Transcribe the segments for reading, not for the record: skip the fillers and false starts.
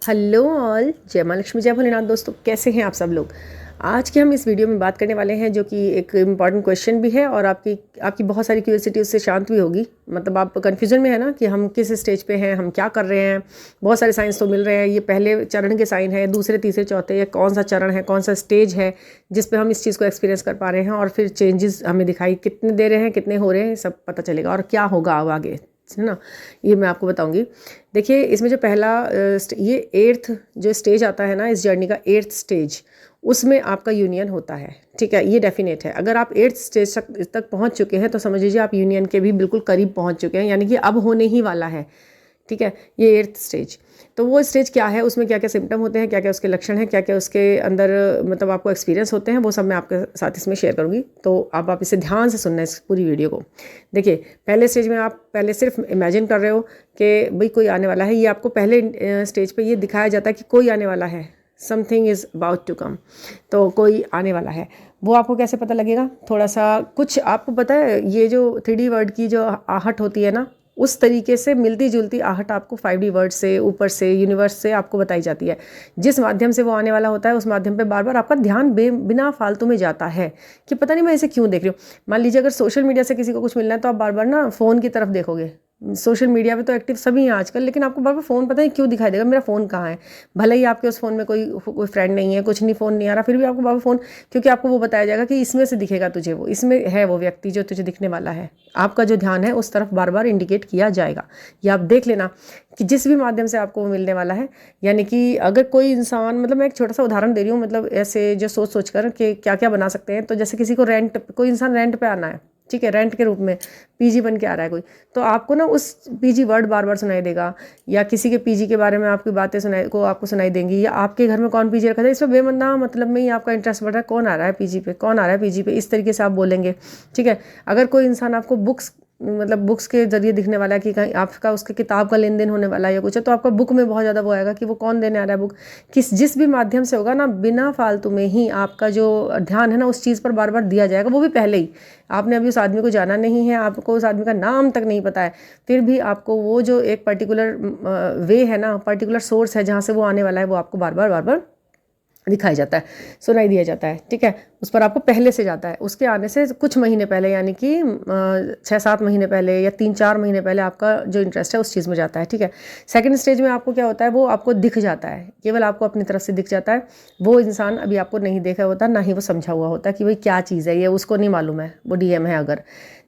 Hello all, जय माँ लक्ष्मी जय भोलेनाथ। दोस्तों, कैसे हैं आप सब लोग। आज के हम इस वीडियो में बात करने वाले हैं जो कि एक इम्पॉर्टेंट क्वेश्चन भी है और आपकी बहुत सारी क्यूरियोसिटी उससे शांत भी होगी। मतलब आप कन्फ्यूजन में है ना कि हम किस स्टेज पे हैं, हम क्या कर रहे हैं। बहुत सारे साइंस तो मिल रहे हैं, ये पहले चरण के साइन है, दूसरे तीसरे चौथे, या कौन सा चरण है, कौन सा स्टेज है जिस पे हम इस चीज़ को एक्सपीरियंस कर पा रहे हैं। और फिर चेंजेस हमें दिखाई कितने दे रहे हैं, कितने हो रहे हैं, सब पता चलेगा और क्या होगा अब आगे, है ना, ये मैं आपको बताऊंगी। देखिए, इसमें जो पहला ये 8th जो स्टेज आता है ना, इस जर्नी का 8th स्टेज, उसमें आपका यूनियन होता है। ठीक है, ये डेफिनेट है। अगर आप 8th स्टेज तक पहुंच चुके हैं तो समझ लीजिए आप यूनियन के भी बिल्कुल करीब पहुंच चुके हैं, यानी कि अब होने ही वाला है। ठीक है, ये 8th स्टेज। तो वो स्टेज क्या है, उसमें क्या क्या सिम्टम होते हैं, क्या क्या उसके लक्षण हैं, क्या क्या उसके अंदर मतलब आपको एक्सपीरियंस होते हैं, वो सब मैं आपके साथ इसमें शेयर करूंगी। तो आप इसे ध्यान से सुनना, इस पूरी वीडियो को। देखिए, पहले स्टेज में आप पहले सिर्फ इमेजिन कर रहे हो कि भाई कोई आने वाला है। ये आपको पहले स्टेज पे ये दिखाया जाता है कि कोई आने वाला है, something is about to come. तो कोई आने वाला है, वो आपको कैसे पता लगेगा। थोड़ा सा कुछ आपको पता है, ये जो 3D वर्ड की जो आहट होती है ना, उस तरीके से मिलती जुलती आहट आपको 5D वर्ड से, ऊपर से, यूनिवर्स से आपको बताई जाती है। जिस माध्यम से वो आने वाला होता है, उस माध्यम पे बार बार आपका ध्यान बिना फालतू में जाता है कि पता नहीं मैं इसे क्यों देख रही हूँ। मान लीजिए अगर सोशल मीडिया से किसी को कुछ मिलना है तो आप बार बार ना फ़ोन की तरफ देखोगे। सोशल मीडिया पे तो एक्टिव सभी हैं आजकल, लेकिन आपको बार बार फ़ोन पता नहीं क्यों दिखाई देगा, मेरा फ़ोन कहाँ है। भले ही आपके उस फ़ोन में कोई फ्रेंड नहीं है, कुछ नहीं, फ़ोन नहीं आ रहा, फिर भी आपको बार बार फ़ोन, क्योंकि आपको वो बताया जाएगा कि इसमें से दिखेगा तुझे, वो इसमें है वो व्यक्ति जो तुझे दिखने वाला है। आपका जो ध्यान है उस तरफ बार बार इंडिकेट किया जाएगा। या आप देख लेना कि जिस भी माध्यम से आपको वो मिलने वाला है, यानी कि अगर कोई इंसान, मतलब मैं एक छोटा सा उदाहरण दे रही हूँ, मतलब ऐसे जो सोच कर कि क्या क्या बना सकते हैं। तो जैसे किसी को कोई इंसान रेंट पे आना है, ठीक है, रेंट के रूप में पीजी बन के आ रहा है कोई, तो आपको ना उस पीजी वर्ड बार बार सुनाई देगा, या किसी के पीजी के बारे में आपकी बातें आपको सुनाई देंगी, या आपके घर में कौन पीजी रखा था, इस पर बेमंदा मतलब में ही आपका इंटरेस्ट बढ़ रहा है, कौन आ रहा है पीजी पे, कौन आ रहा है पीजी पे, इस तरीके से आप बोलेंगे। ठीक है, अगर कोई इंसान आपको बुक्स के जरिए दिखने वाला है कि कहीं आपका उसके किताब का लेन देन होने वाला है या कुछ है, तो आपका बुक में बहुत ज़्यादा वो आएगा कि वो कौन देने आ रहा है बुक, जिस भी माध्यम से होगा ना, बिना फालतू में ही आपका जो ध्यान है ना उस चीज़ पर बार बार दिया जाएगा। वो भी पहले ही, आपने अभी उस आदमी को जाना नहीं है, आपको उस आदमी का नाम तक नहीं पता है, फिर भी आपको वो जो एक पर्टिकुलर वे है ना, पर्टिकुलर सोर्स है जहाँ से वो आने वाला है, वो आपको बार बार दिखाया जाता है, सुनाई दिया जाता है। ठीक है, उस पर आपको पहले से जाता है, उसके आने से कुछ महीने पहले, यानी कि 6-7 महीने पहले या 3-4 महीने पहले आपका जो इंटरेस्ट है उस चीज़ में जाता है। ठीक है, सेकंड स्टेज में आपको क्या होता है, वो आपको दिख जाता है, केवल आपको अपनी तरफ से दिख जाता है। वो इंसान अभी आपको नहीं देखा होता, ना ही वो समझा हुआ होता कि भाई क्या चीज़ है ये, उसको नहीं मालूम है, वो डीएम है अगर।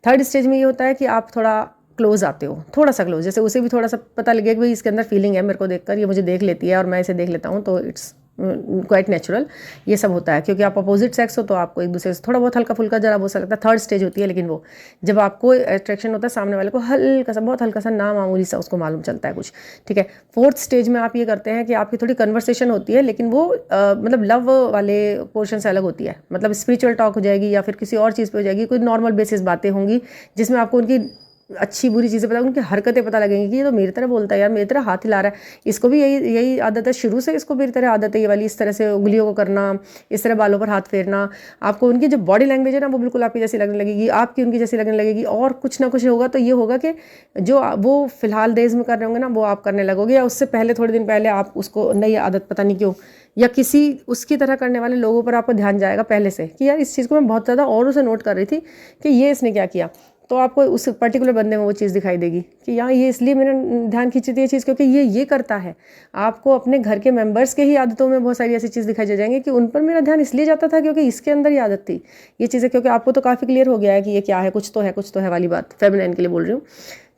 थर्ड स्टेज में ये होता है कि आप थोड़ा क्लोज आते हो, थोड़ा सा क्लोज, जैसे उसे भी थोड़ा सा पता लगे कि भाई इसके अंदर फीलिंग है, मेरे को देखकर ये मुझे देख लेती है और मैं इसे देख लेता हूँ, तो इट्स क्वाइट नेचुरल। ये सब होता है क्योंकि आप अपोजिट सेक्स हो, तो आपको एक दूसरे से थोड़ा बहुत हल्का फुल्का जरा वो सा लगता है। थर्ड स्टेज होती है, लेकिन वो जब आपको अट्रैक्शन होता है, सामने वाले को हल्का सा, बहुत हल्का सा, ना मामूली सा उसको मालूम चलता है कुछ। ठीक है, फोर्थ स्टेज में आप ये करते हैं कि आपकी थोड़ी कन्वर्सेशन होती है, लेकिन वो मतलब लव वाले पोर्शन से अलग होती है, मतलब स्पिरिचुअल टॉक हो जाएगी या फिर किसी और चीज़ पे हो जाएगी, कोई नॉर्मल बेसिस बातें होंगी जिसमें आपको उनकी अच्छी बुरी चीज़ें पता, उनकी हरकतें पता लगेंगी कि ये तो मेरी तरह बोलता है यार, मेरी तरह हाथ हिला रहा है, इसको भी यही आदत है शुरू से, इसको मेरी तरह आदत है ये वाली, इस तरह से उंगलियों को करना, इस तरह बालों पर हाथ फेरना। आपको उनकी जो बॉडी लैंग्वेज है ना, वो बिल्कुल आपकी जैसी लगने लगेगी, आपकी उनकी जैसी लगने लगेगी। और कुछ ना कुछ होगा तो ये होगा कि जो वो फिलहाल डेज में कर रहे होंगे ना, वो आप करने लगोगे, या उससे पहले थोड़े दिन पहले आप उसको नई आदत पता नहीं क्यों, या किसी उसकी तरह करने वाले लोगों पर आपको ध्यान जाएगा पहले से कि यार इस चीज़ को मैं बहुत ज़्यादा और उसे नोट कर रही थी कि ये इसने क्या किया, तो आपको उस पर्टिकुलर बंदे में वो चीज़ दिखाई देगी कि यार ये इसलिए मेरा ध्यान खींची थी ये चीज़, क्योंकि ये करता है। आपको अपने घर के मेंबर्स के ही आदतों में बहुत सारी ऐसी चीज़ दिखाई दे जाएंगी कि उन पर मेरा ध्यान इसलिए जाता था क्योंकि इसके अंदर ही आदत थी ये चीज़ें, क्योंकि आपको तो काफ़ी क्लियर हो गया है कि ये क्या है, कुछ तो है वाली बात, फेमिनाइन के लिए बोल रही हूँ।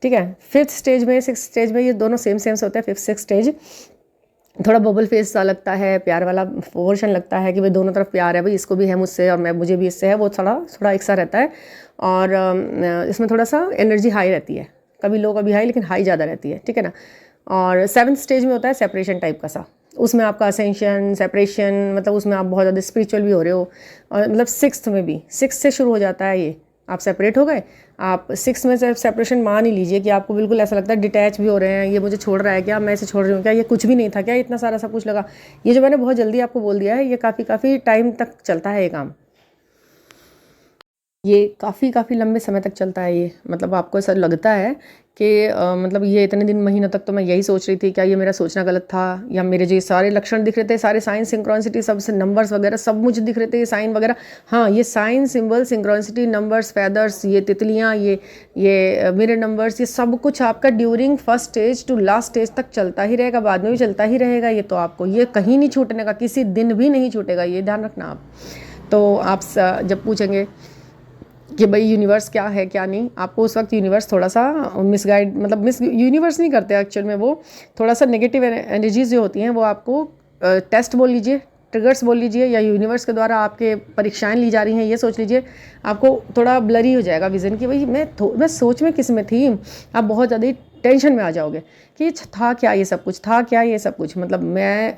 ठीक है, फिफ्थ स्टेज में, सिक्स स्टेज में ये दोनों सेम होते हैं। फिफ्थ सिक्स स्टेज थोड़ा बबल फेस सा लगता है, प्यार वाला पोर्शन लगता है कि भाई दोनों तरफ प्यार है, भाई इसको भी है मुझसे और मुझे भी इससे है, वो थोड़ा एक सा रहता है। और इसमें थोड़ा सा एनर्जी हाई रहती है, कभी लो कभी हाई, लेकिन हाई ज़्यादा रहती है। ठीक है ना। और सेवन्थ स्टेज में होता है सेपरेशन टाइप का सा, उसमें आपका असेंशन, सेपरेशन, मतलब उसमें आप बहुत ज़्यादा स्पिरिचुअल भी हो रहे हो। और मतलब सिक्स्थ में भी, सिक्स्थ से शुरू हो जाता है ये, आप सेपरेट हो गए, आप सिक्स में से सेपरेशन मान ही लीजिए कि आपको बिल्कुल ऐसा लगता है डिटैच भी हो रहे हैं, ये मुझे छोड़ रहा है क्या, मैं इसे छोड़ रही हूँ क्या, ये कुछ भी नहीं था क्या, इतना सारा सब कुछ लगा। ये जो मैंने बहुत जल्दी आपको बोल दिया है, ये काफ़ी टाइम तक चलता है ये काम, ये काफ़ी लंबे समय तक चलता है ये। मतलब आपको ऐसा लगता है कि मतलब ये इतने दिन महीनों तक तो मैं यही सोच रही थी, क्या ये मेरा सोचना गलत था, या मेरे जो ये सारे लक्षण दिख रहे थे, सारे साइन सिंक्रोनिसिटी, सबसे नंबर्स वगैरह सब मुझे दिख रहे थे, ये साइन वगैरह, हाँ ये sign symbol synchronicity numbers feathers, ये तितलियाँ, ये मेरे नंबर्स, ये सब कुछ आपका during first stage to last stage तक चलता ही रहेगा, बाद में भी चलता ही रहेगा। ये तो आपको ये कहीं नहीं छूटने का, किसी दिन भी नहीं छूटेगा, ये ध्यान रखना आप। तो आप जब पूछेंगे कि भाई यूनिवर्स क्या है क्या नहीं, आपको उस वक्त यूनिवर्स थोड़ा सा मिसगाइड, मतलब यूनिवर्स नहीं करते एक्चुअल में, वो थोड़ा सा नेगेटिव एनर्जीज जो होती हैं वो आपको टेस्ट बोल लीजिए, ट्रिगर्स बोल लीजिए, या यूनिवर्स के द्वारा आपके परीक्षाएं ली जा रही हैं, ये सोच लीजिए। आपको थोड़ा ब्लरी हो जाएगा विज़न की, भाई मैं सोच में किस में थी, आप बहुत ज़्यादा टेंशन में आ जाओगे कि था क्या ये सब कुछ, था क्या ये सब कुछ, मतलब मैं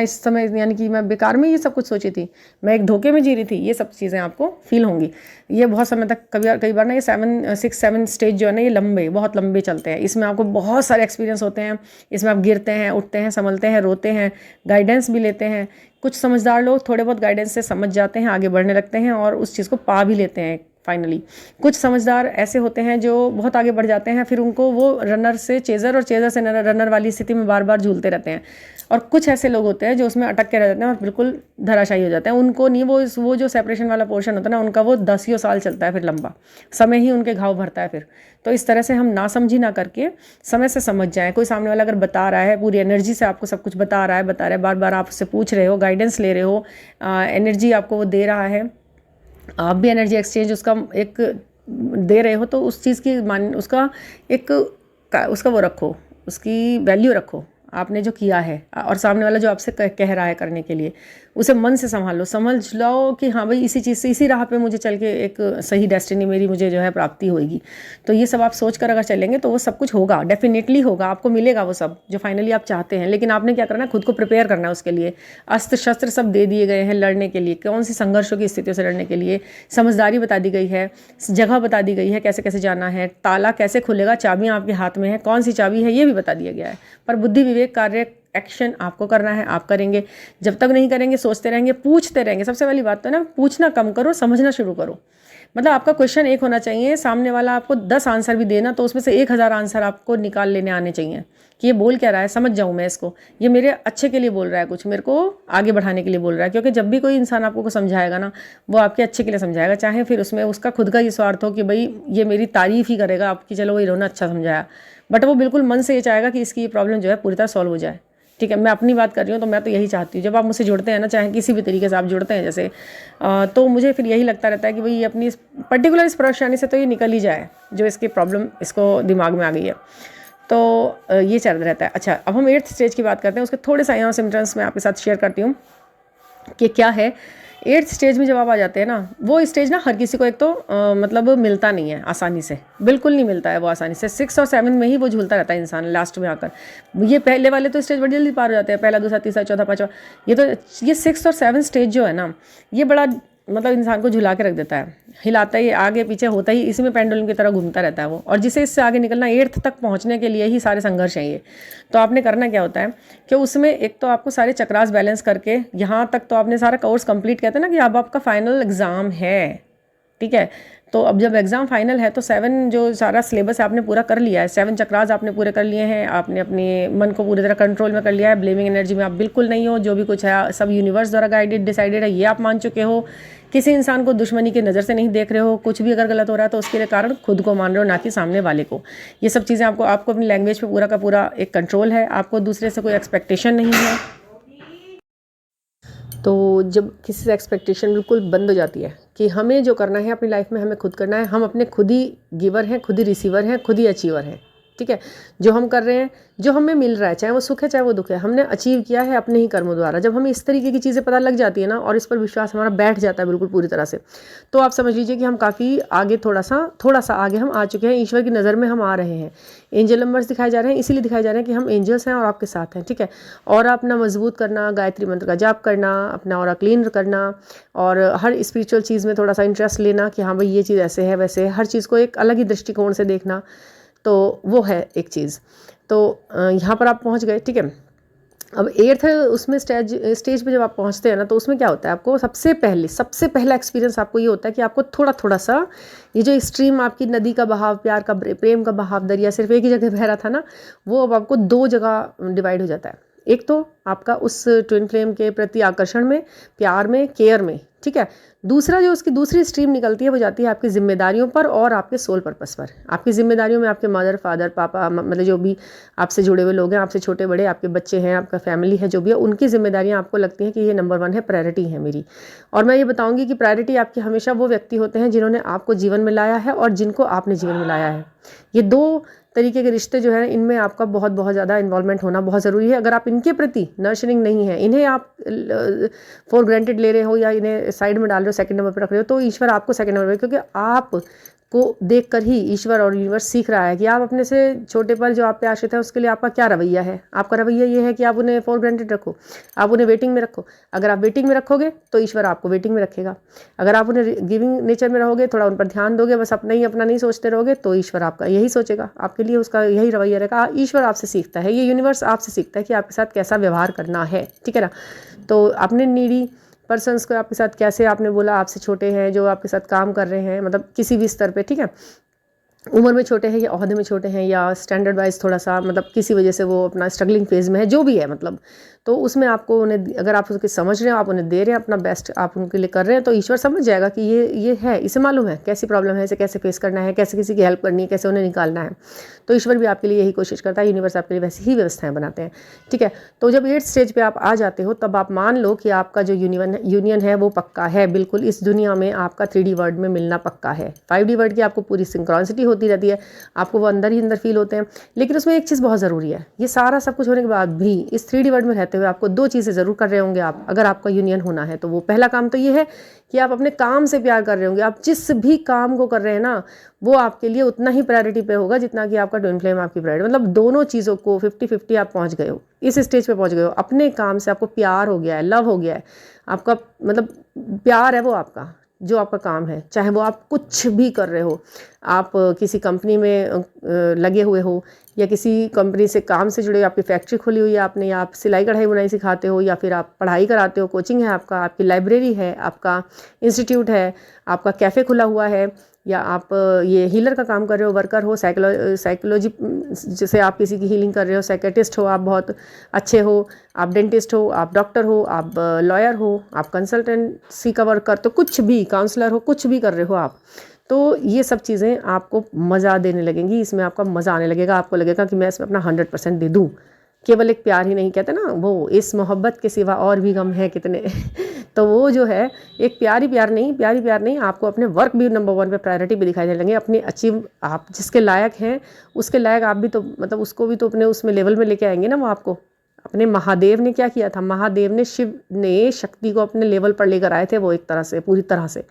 इस समय यानी कि मैं बेकार में ये सब कुछ सोची थी, मैं एक धोखे में जी रही थी, ये सब चीज़ें आपको फील होंगी। ये बहुत समय तक कई बार ना, ये 6-7 स्टेज जो है ना, ये बहुत लंबे चलते हैं, इसमें आपको बहुत सारे एक्सपीरियंस होते हैं, इसमें आप गिरते हैं, उठते हैं, संभलते हैं, रोते हैं, गाइडेंस भी लेते हैं। कुछ समझदार लोग थोड़े बहुत गाइडेंस से समझ जाते हैं, आगे बढ़ने लगते हैं और उस चीज़ को पा भी लेते हैं फाइनली। कुछ समझदार ऐसे होते हैं जो बहुत आगे बढ़ जाते हैं, फिर उनको वो रनर से चेज़र और चेज़र से रनर वाली स्थिति में बार बार झूलते रहते हैं। और कुछ ऐसे लोग होते हैं जो उसमें अटक के रह जाते हैं और बिल्कुल धराशायी हो जाते हैं, उनको नहीं, वो जो सेपरेशन वाला पोर्शन होता है ना उनका, वो 10 साल चलता है, फिर लंबा समय ही उनके घाव भरता है फिर। तो इस तरह से हम नासमझी ना करके समय से समझ जाएं। कोई सामने वाला अगर बता रहा है, पूरी एनर्जी से आपको सब कुछ बता रहा है, बार बार आप उससे पूछ रहे हो, गाइडेंस ले रहे हो, एनर्जी आपको वो दे रहा है, आप भी एनर्जी एक्सचेंज उसका एक दे रहे हो, तो उस चीज़ की उसका वो रखो, उसकी वैल्यू रखो, आपने जो किया है, और सामने वाला जो आपसे कह रहा है करने के लिए, उसे मन से संभालो, समझ लो कि हाँ भाई इसी चीज़ से, इसी राह पे मुझे चल के एक सही डेस्टिनी मेरी मुझे जो है प्राप्ति होगी। तो ये सब आप सोच कर अगर चलेंगे तो वो सब कुछ होगा, डेफिनेटली होगा, आपको मिलेगा वो सब जो फाइनली आप चाहते हैं। लेकिन आपने क्या करना है, खुद को प्रिपेयर करना है उसके लिए। अस्त्र शस्त्र सब दे दिए गए हैं लड़ने के लिए, कौन सी संघर्षों की स्थितियों से लड़ने के लिए समझदारी बता दी गई है, जगह बता दी गई है, कैसे कैसे जाना है, ताला कैसे खुलेगा, चाबियाँ आपके हाथ में है, कौन सी चाबी है ये भी बता दिया गया है। पर बुद्धि विवेक कार्य एक्शन आपको करना है, आप करेंगे। जब तक नहीं करेंगे सोचते रहेंगे, पूछते रहेंगे। सबसे पहली बात तो ना, पूछना कम करो, समझना शुरू करो। मतलब आपका क्वेश्चन एक होना चाहिए, सामने वाला आपको 10 आंसर भी देना तो उसमें से 1000 आंसर आपको निकाल लेने आने चाहिए कि ये बोल क्या रहा है, समझ जाऊँ मैं इसको, ये मेरे अच्छे के लिए बोल रहा है, कुछ मेरे को आगे बढ़ाने के लिए बोल रहा है। क्योंकि जब भी कोई इंसान आपको कुछ समझाएगा ना, वो आपके अच्छे के लिए समझाएगा, चाहे फिर उसमें उसका खुद का ये स्वार्थ हो कि भाई ये मेरी तारीफ ही करेगा आपकी, चलो इन्होंने अच्छा समझाया, बट वो बिल्कुल मन से ये चाहेगा कि इसकी ये प्रॉब्लम जो है पूरी तरह सॉल्व हो जाए। ठीक है, मैं अपनी बात कर रही हूँ तो मैं तो यही चाहती हूँ, जब आप मुझसे जुड़ते हैं ना, चाहे किसी भी तरीके से आप जुड़ते हैं जैसे, तो मुझे फिर यही लगता रहता है कि भाई ये अपनी पर्टिकुलर इस परेशानी से तो ये निकल ही जाए, जो इसकी प्रॉब्लम इसको दिमाग में आ गई है। तो ये चल रहता है। अच्छा, अब हम 8th स्टेज की बात करते हैं, उसके थोड़े साइन और सिम्टम्स मैं आपके साथ शेयर करती हूँ कि क्या है। 8th स्टेज में जब आप आ जाते हैं ना, वो स्टेज ना हर किसी को एक तो मतलब मिलता नहीं है आसानी से, बिल्कुल नहीं मिलता है वो आसानी से। 6 और 7 में ही वो झूलता रहता है इंसान लास्ट में आकर। ये पहले वाले तो स्टेज बड़ी जल्दी पार हो जाते हैं, पहला, दूसरा, तीसरा, चौथा, पाँचवा। ये 6 और 7 स्टेज जो है ना, ये बड़ा मतलब इंसान को झुला के रख देता है, हिलाता ही, आगे पीछे होता ही, इसी में पेंडुलम की तरह घूमता रहता है वो। और जिसे इससे आगे निकलना, 8th तक पहुंचने के लिए ही सारे संघर्ष हैं ये। तो आपने करना क्या होता है कि उसमें एक तो आपको सारे चक्रास बैलेंस करके, यहाँ तक तो आपने सारा कोर्स कंप्लीट, कहते हैं ना कि अब आपका फाइनल एग्ज़ाम है, ठीक है। तो अब जब एग्ज़ाम फाइनल है तो 7 जो सारा सिलेबस आपने पूरा कर लिया है, 7 चक्रास आपने पूरे कर लिए हैं, आपने अपने मन को पूरी तरह कंट्रोल में कर लिया है, ब्लेमिंग एनर्जी में आप बिल्कुल नहीं हो, जो भी कुछ है सब यूनिवर्स द्वारा गाइडेड डिसाइडेड है, ये आप मान चुके हो। किसी इंसान को दुश्मनी की नज़र से नहीं देख रहे हो, कुछ भी अगर गलत हो रहा है तो उसके कारण खुद को मान रहे हो, ना कि सामने वाले को। ये सब चीज़ें आपको अपनी लैंग्वेज पे पूरा का पूरा एक कंट्रोल है, आपको दूसरे से कोई एक्सपेक्टेशन नहीं है। तो जब किसी से एक्सपेक्टेशन बिल्कुल बंद हो जाती है कि हमें जो करना है अपनी लाइफ में हमें खुद करना है, हम अपने खुद ही गिवर हैं, खुद ही रिसीवर हैं, खुद ही अचीवर हैं, ठीक है। जो हम कर रहे हैं, जो हमें मिल रहा है, चाहे वो सुख है चाहे वो दुख है, हमने अचीव किया है अपने ही कर्मों द्वारा। जब हमें इस तरीके की चीज़ें पता लग जाती है ना, और इस पर विश्वास हमारा बैठ जाता है बिल्कुल पूरी तरह से, तो आप समझ लीजिए कि हम काफ़ी आगे, थोड़ा सा आगे हम आ चुके हैं, ईश्वर की नज़र में हम आ रहे हैं। एंजल नंबर्स दिखाए जा रहे हैं, इसीलिए दिखाए जा रहे हैं कि हम एंजल्स हैं और आपके साथ हैं, ठीक है। और अपना मजबूत करना, गायत्री मंत्र का जाप करना, अपना और क्लीन करना, और हर स्पिरिचुअल चीज़ में थोड़ा सा इंटरेस्ट लेना कि हाँ भाई ये चीज़ ऐसे है वैसे है, हर चीज़ को एक अलग ही दृष्टिकोण से देखना, तो वो है एक चीज़। तो यहाँ पर आप पहुँच गए, ठीक है। अब 8th उसमें स्टेज पे जब आप पहुंचते हैं ना, तो उसमें क्या होता है, आपको सबसे पहला एक्सपीरियंस आपको ये होता है कि आपको थोड़ा थोड़ा सा ये जो स्ट्रीम आपकी नदी का बहाव, प्यार का, प्रेम का बहाव, दरिया सिर्फ एक ही जगह बह रहा था ना, वो अब आपको 2 जगह डिवाइड हो जाता है। एक तो आपका उस ट्विन फ्लेम के प्रति आकर्षण में, प्यार में, केयर में, ठीक है। दूसरा जो उसकी दूसरी स्ट्रीम निकलती है वो जाती है आपकी जिम्मेदारियों पर और आपके सोल पर्पस पर। आपकी जिम्मेदारियों में आपके मदर, फादर, पापा, मतलब जो भी आपसे जुड़े हुए लोग हैं, आपसे छोटे बड़े, आपके बच्चे हैं, आपका फैमिली है, जो भी है, उनकी जिम्मेदारियां आपको लगती हैं कि ये नंबर 1 है, प्रायोरिटी है मेरी। और मैं ये बताऊंगी कि प्रायोरिटी आपकी हमेशा वो व्यक्ति होते हैं जिन्होंने आपको जीवन में लाया है और जिनको आपने जीवन में लाया है। ये 2 तरीके के रिश्ते जो है, इनमें आपका बहुत बहुत ज़्यादा इन्वॉल्वमेंट होना बहुत ज़रूरी है। अगर आप इनके प्रति नर्चरिंग नहीं है, इन्हें आप फॉर ग्रांटेड ले रहे हो या इन्हें साइड में डाल रहे हो, सेकंड नंबर पर रख रहे हो, तो ईश्वर आपको सेकंड नंबर पर, क्योंकि आप को देखकर ही ईश्वर और यूनिवर्स सीख रहा है कि आप अपने से छोटे पर जो आप पे आश्रित है उसके लिए आपका क्या रवैया है। आपका रवैया ये है कि आप उन्हें फॉर ग्रांटेड रखो, आप उन्हें वेटिंग में रखो। अगर आप वेटिंग में रखोगे तो ईश्वर आपको वेटिंग में रखेगा। अगर आप उन्हें गिविंग नेचर में रहोगे, थोड़ा उन पर ध्यान दोगे, बस अपना नहीं सोचते रहोगे, तो ईश्वर आपका यही सोचेगा, आपके लिए उसका यही रवैया रहेगा। ईश्वर आपसे सीखता है, ये यूनिवर्स आपसे सीखता है कि आपके साथ कैसा व्यवहार करना है, ठीक है ना। तो अपने नीडी पर्सन्स को आपके साथ कैसे, आपने बोला आपसे छोटे हैं, जो आपके साथ काम कर रहे हैं, मतलब किसी भी स्तर पे, ठीक है, उम्र में छोटे हैं या ओहदे में छोटे हैं या स्टैंडर्ड वाइज थोड़ा सा, मतलब किसी वजह से वो अपना स्ट्रगलिंग फेज में है, जो भी है, मतलब तो उसमें आपको उन्हें, अगर आप उसके समझ रहे हो, आप उन्हें दे रहे हैं अपना बेस्ट, आप उनके लिए कर रहे हैं, तो ईश्वर समझ जाएगा कि ये है, इसे मालूम है कैसी प्रॉब्लम है, इसे कैसे फेस करना है, कैसे किसी की हेल्प करनी है, कैसे उन्हें निकालना है। तो ईश्वर भी आपके लिए यही कोशिश करता है, यूनिवर्स आपके लिए वैसी ही व्यवस्थाएं बनाते हैं, ठीक है। तो जब 8th स्टेज पे आप आ जाते हो, तब आप मान लो कि आपका जो यूनियन है वो पक्का है, बिल्कुल इस दुनिया में आपका 3D वर्ल्ड में मिलना पक्का है। 5D वर्ल्ड की आपको पूरी सिंक्रोनिसिटी होती रहती है, आपको वो अंदर ही अंदर फील होते हैं। लेकिन उसमें एक चीज़ बहुत ज़रूरी है, ये सारा सब कुछ होने के बाद भी इस 3D वर्ल्ड में रहते हुए आपको 2 चीज़ें ज़रूर कर रहे होंगे आप, अगर आपका यूनियन होना है तो। वो पहला काम तो ये है कि आप अपने काम से प्यार कर रहे होंगे। आप जिस भी काम को कर रहे हैं ना, वो आपके लिए उतना ही प्रायोरिटी पे होगा जितना कि आपका ट्विन फ्लेम आपकी प्रायोरिटी, मतलब दोनों चीज़ों को 50-50 आप पहुंच गए हो, इस स्टेज पे पहुंच गए हो। अपने काम से आपको प्यार हो गया है, लव हो गया है, आपका मतलब प्यार है वो आपका, जो आपका काम है, चाहे वो आप कुछ भी कर रहे हो, आप किसी कंपनी में लगे हुए हो या किसी कंपनी से काम से जुड़े, आपकी फैक्ट्री खोली हुई है आपने, या आप सिलाई कढ़ाई बुनाई सिखाते हो, या फिर आप पढ़ाई कराते हो, कोचिंग है आपका, आपकी लाइब्रेरी है, आपका इंस्टीट्यूट है, आपका कैफ़े खुला हुआ है, या आप ये हीलर का काम कर रहे हो, वर्कर हो, साइकोलॉजी जैसे आप किसी की हीलिंग कर रहे हो, साइकेट्रिस्ट हो, आप बहुत अच्छे हो, आप डेंटिस्ट हो, आप डॉक्टर हो, आप लॉयर हो, आप कंसल्टेंसी का वर्क करते हो, कुछ भी काउंसलर हो, कुछ भी कर रहे हो आप, तो ये सब चीज़ें आपको मज़ा देने लगेंगी, इसमें आपका मज़ा आने लगेगा, आपको लगेगा कि मैं इसमें अपना 100% दे दूँ। केवल एक प्यार ही नहीं, कहते ना वो, इस मोहब्बत के सिवा और भी गम है कितने तो वो जो है एक प्यार ही प्यार नहीं, आपको अपने वर्क भी नंबर 1 पे प्रायोरिटी भी दिखाई देने लगे, अपनी अचीव, आप जिसके लायक हैं उसके लायक आप भी तो, मतलब उसको भी तो अपने उसमें लेवल में लेके आएंगे ना वो आपको। अपने महादेव ने क्या किया था, महादेव ने, शिव ने शक्ति को अपने लेवल पर लेकर आए थे, वो एक तरह से, पूरी तरह से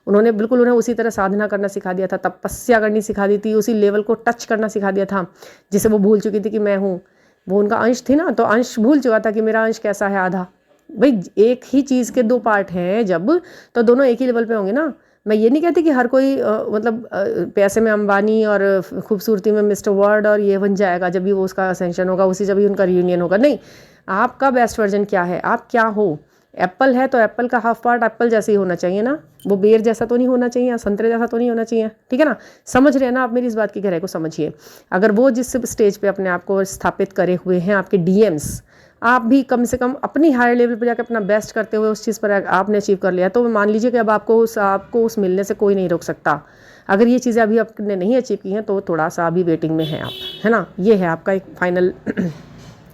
उन्होंने बिल्कुल उन्हें उसी तरह साधना करना सिखा दिया था, तपस्या करनी सिखा दी थी, उसी लेवल को टच करना सिखा दिया था जिसे वो भूल चुकी थी कि मैं हूँ। वो उनका अंश थी ना, तो अंश भूल चुका था कि मेरा अंश कैसा है आधा। भाई एक ही चीज़ के 2 पार्ट हैं जब, तो दोनों एक ही लेवल पे होंगे ना। मैं ये नहीं कहती कि हर कोई मतलब पैसे में अंबानी और खूबसूरती में मिस्टर वर्ल्ड और ये बन जाएगा जब भी वो उसका असेंशन होगा, उसी जब भी उनका रियूनियन होगा। नहीं, आपका बेस्ट वर्जन क्या है, आप क्या हो। एप्पल है तो एप्पल का हाफ पार्ट एप्पल जैसे ही होना चाहिए ना, वो बेर जैसा तो नहीं होना चाहिए या संतरे जैसा तो नहीं होना चाहिए, ठीक है ना। समझ रहे हैं ना आप मेरी इस बात की गहराई को, समझिए। अगर वो जिस स्टेज पे अपने आप को स्थापित करे हुए हैं आपके डीएम्स, आप भी कम से कम अपनी हायर लेवल पर जाकर अपना बेस्ट करते हुए उस चीज़ पर आपने अचीव कर लिया, तो मान लीजिए कि अब आपको उस मिलने से कोई नहीं रोक सकता। अगर ये चीज़ें अभी आपने नहीं अचीव की हैं तो थोड़ा सा अभी वेटिंग में हैं आप, है ना। ये है आपका एक फाइनल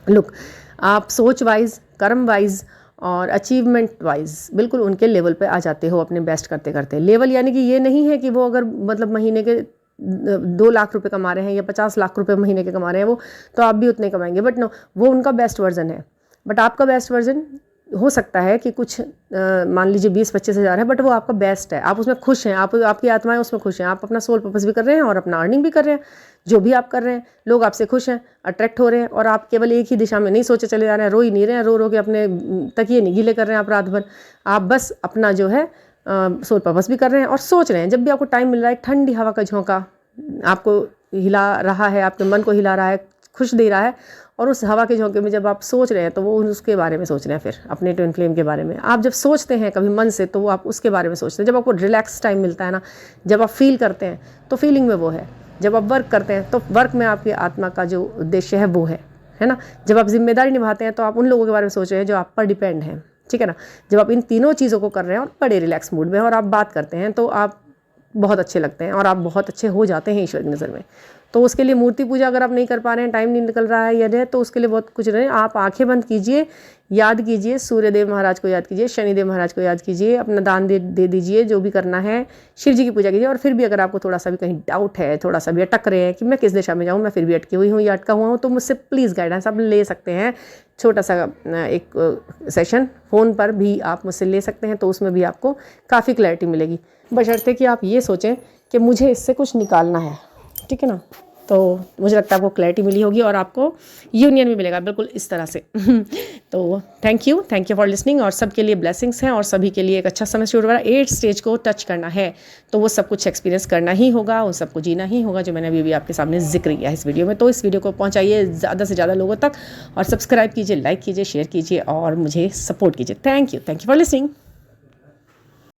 लुक। आप सोच वाइज, कर्म वाइज और अचीवमेंट वाइज बिल्कुल उनके लेवल पे आ जाते हो अपने बेस्ट करते करते। लेवल यानी कि ये नहीं है कि वो अगर मतलब महीने के 2 लाख रुपए कमा रहे हैं या 50 लाख रुपए महीने के कमा रहे हैं वो, तो आप भी उतने कमाएंगे, बट नो, वो उनका बेस्ट वर्जन है। बट आपका बेस्ट वर्जन हो सकता है कि कुछ मान लीजिए 20-25 हज़ार है, बट वो आपका बेस्ट है, आप उसमें खुश हैं, आपकी आत्माएं उसमें खुश हैं, आप अपना सोल पर्पस भी कर रहे हैं और अपना अर्निंग भी कर रहे हैं। जो भी आप कर रहे हैं, लोग आपसे खुश हैं, अट्रैक्ट हो रहे हैं, और आप केवल एक ही दिशा में नहीं सोचे चले जा रहे हैं, रो ही नहीं रहे हैं, रो रो के अपने तकिए नहीं गीले कर रहे हैं आप रात भर। आप बस अपना जो है सोल पर्पस भी कर रहे हैं और सोच रहे हैं। जब भी आपको टाइम मिल रहा है, ठंडी हवा का झोंका आपको हिला रहा है, आपके मन को हिला रहा है, खुश दे रहा है, और उस हवा के झोंके में जब आप सोच रहे हैं तो वो उसके बारे में सोच रहे हैं, फिर अपने ट्विन फ्लेम के बारे में आप जब सोचते हैं कभी मन से, तो वो आप उसके बारे में सोचते हैं। जब आपको रिलैक्स टाइम मिलता है ना, जब आप फील करते हैं तो फीलिंग में वो है। जब आप वर्क करते हैं तो वर्क में आपकी आत्मा का जो उद्देश्य है वो है ना। जब आप जिम्मेदारी निभाते हैं तो आप उन लोगों के बारे में सोच रहे हैं जो आप पर डिपेंड हैं, ठीक है ना। जब आप इन तीनों चीज़ों को कर रहे हैं और बड़े रिलैक्स मूड में और आप बात करते हैं तो आप बहुत अच्छे लगते हैं और आप बहुत अच्छे हो जाते हैं ईश्वर की नज़र में। तो उसके लिए मूर्ति पूजा अगर आप नहीं कर पा रहे हैं, टाइम नहीं निकल रहा है या तो उसके लिए बहुत कुछ नहीं, आप आंखें बंद कीजिए, याद कीजिए सूर्यदेव महाराज को, याद कीजिए शनिदेव महाराज को, याद कीजिए, अपना दान दे दीजिए, जो भी करना है शिव जी की पूजा कीजिए। और फिर भी अगर आपको थोड़ा सा भी कहीं डाउट है, थोड़ा सा भी अटक रहे हैं कि मैं किस दिशा में जाऊँ, मैं फिर भी अटकी हुई हूँ या अटका हुआ हूँ, तो मुझसे प्लीज़ गाइडेंस आप ले सकते हैं। छोटा सा एक सेशन फ़ोन पर भी आप मुझसे ले सकते हैं, तो उसमें भी आपको काफ़ी क्लैरिटी मिलेगी, बशर्ते कि आप ये सोचें कि मुझे इससे कुछ निकालना है, ठीक है ना। तो मुझे लगता है आपको क्लैरिटी मिली होगी और आपको यूनियन भी मिलेगा बिल्कुल इस तरह से। तो थैंक यू फॉर लिसनिंग। और सबके लिए ब्लेसिंग्स हैं और सभी के लिए एक अच्छा समय शुरू हो रहा है। 8 स्टेज को टच करना है तो वो सब कुछ एक्सपीरियंस करना ही होगा, उन सबको जीना ही होगा, जो मैंने अभी आपके सामने जिक्र किया है इस वीडियो में। तो इस वीडियो को पहुँचाइए ज़्यादा से ज़्यादा लोगों तक और सब्सक्राइब कीजिए, लाइक कीजिए, शेयर कीजिए और मुझे सपोर्ट कीजिए। Thank you for listening.